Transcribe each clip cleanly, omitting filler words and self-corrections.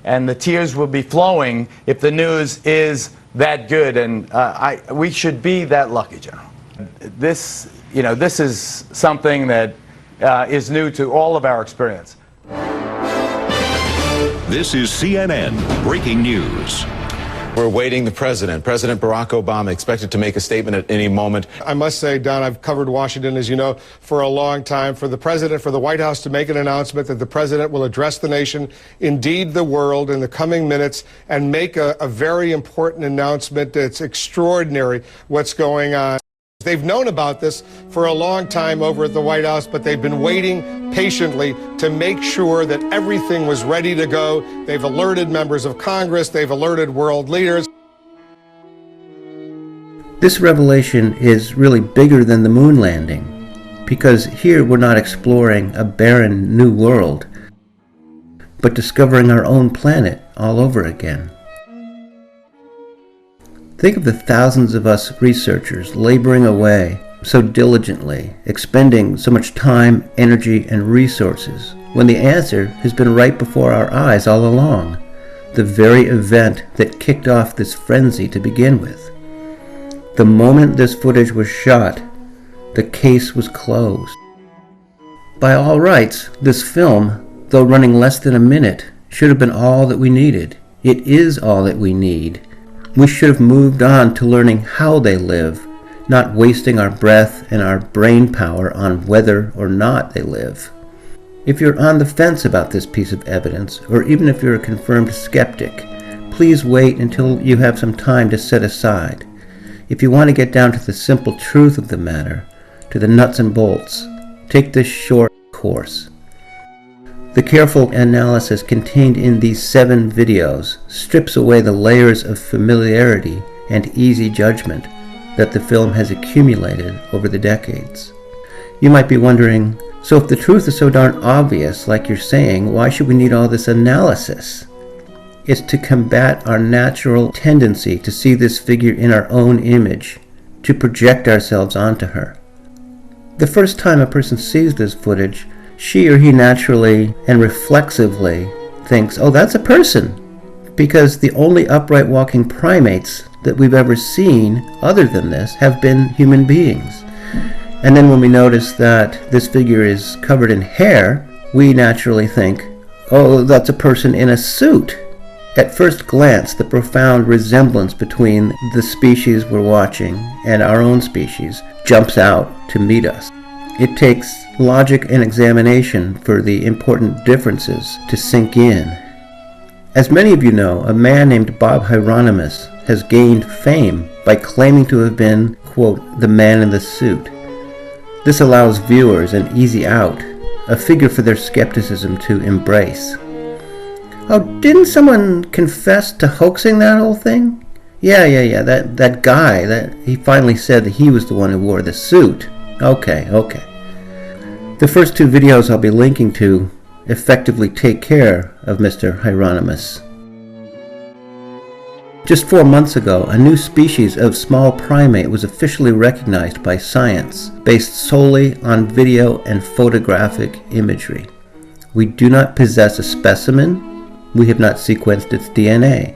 and the tears will be flowing if the news is that good. And we should be that lucky, General. This is something that is new to all of our experience. This is CNN Breaking News. We're awaiting the president. President Barack Obama expected to make a statement at any moment. I must say, Don, I've covered Washington, as you know, for a long time. For the president, for the White House to make an announcement that the president will address the nation, indeed the world, in the coming minutes, and make a very important announcement that's extraordinary what's going on. They've known about this for a long time over at the White House, but they've been waiting patiently to make sure that everything was ready to go. They've alerted members of Congress. They've alerted world leaders. This revelation is really bigger than the moon landing, because here we're not exploring a barren new world, but discovering our own planet all over again. Think of the thousands of us researchers laboring away so diligently, expending so much time, energy, and resources, when the answer has been right before our eyes all along, the very event that kicked off this frenzy to begin with. The moment this footage was shot, the case was closed. By all rights, this film, though running less than a minute, should have been all that we needed. It is all that we need. We should have moved on to learning how they live, not wasting our breath and our brain power on whether or not they live. If you're on the fence about this piece of evidence, or even if you're a confirmed skeptic, please wait until you have some time to set aside. If you want to get down to the simple truth of the matter, to the nuts and bolts, take this short course. The careful analysis contained in these 7 videos strips away the layers of familiarity and easy judgment that the film has accumulated over the decades. You might be wondering, so if the truth is so darn obvious, like you're saying, why should we need all this analysis? It's to combat our natural tendency to see this figure in our own image, to project ourselves onto her. The first time a person sees this footage, she or he naturally and reflexively thinks, oh, that's a person, because the only upright walking primates that we've ever seen other than this have been human beings. And then when we notice that this figure is covered in hair, we naturally think, oh, that's a person in a suit. At first glance, the profound resemblance between the species we're watching and our own species jumps out to meet us. It takes logic and examination for the important differences to sink in. As many of you know, a man named Bob Hieronymus has gained fame by claiming to have been, quote, the man in the suit. This allows viewers an easy out, a figure for their skepticism to embrace. Oh, didn't someone confess to hoaxing that whole thing? Yeah, that guy, he finally said that he was the one who wore the suit. Okay. The first 2 videos I'll be linking to effectively take care of Mr. Hieronymus. Just 4 months ago, a new species of small primate was officially recognized by science, based solely on video and photographic imagery. We do not possess a specimen. We have not sequenced its DNA.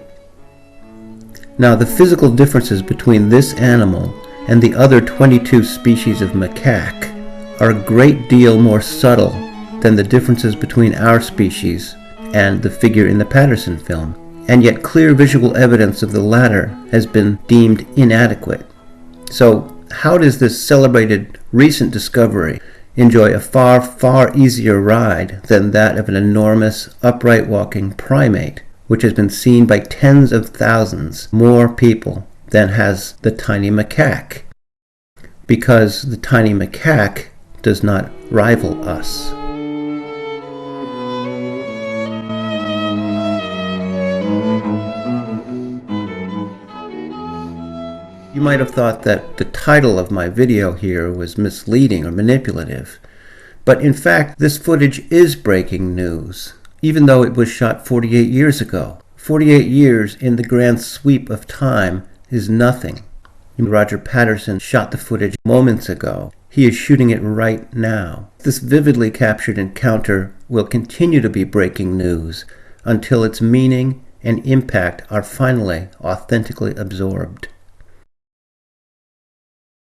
Now, the physical differences between this animal and the other 22 species of macaque are a great deal more subtle than the differences between our species and the figure in the Patterson film, and yet clear visual evidence of the latter has been deemed inadequate. So how does this celebrated recent discovery enjoy a far, far easier ride than that of an enormous upright walking primate, which has been seen by tens of thousands more people than has the tiny macaque? Because the tiny macaque does not rival us. You might have thought that the title of my video here was misleading or manipulative, but in fact this footage is breaking news, even though it was shot 48 years ago. 48 years in the grand sweep of time is nothing. Roger Patterson shot the footage moments ago. He is shooting it right now. This vividly captured encounter will continue to be breaking news until its meaning and impact are finally authentically absorbed.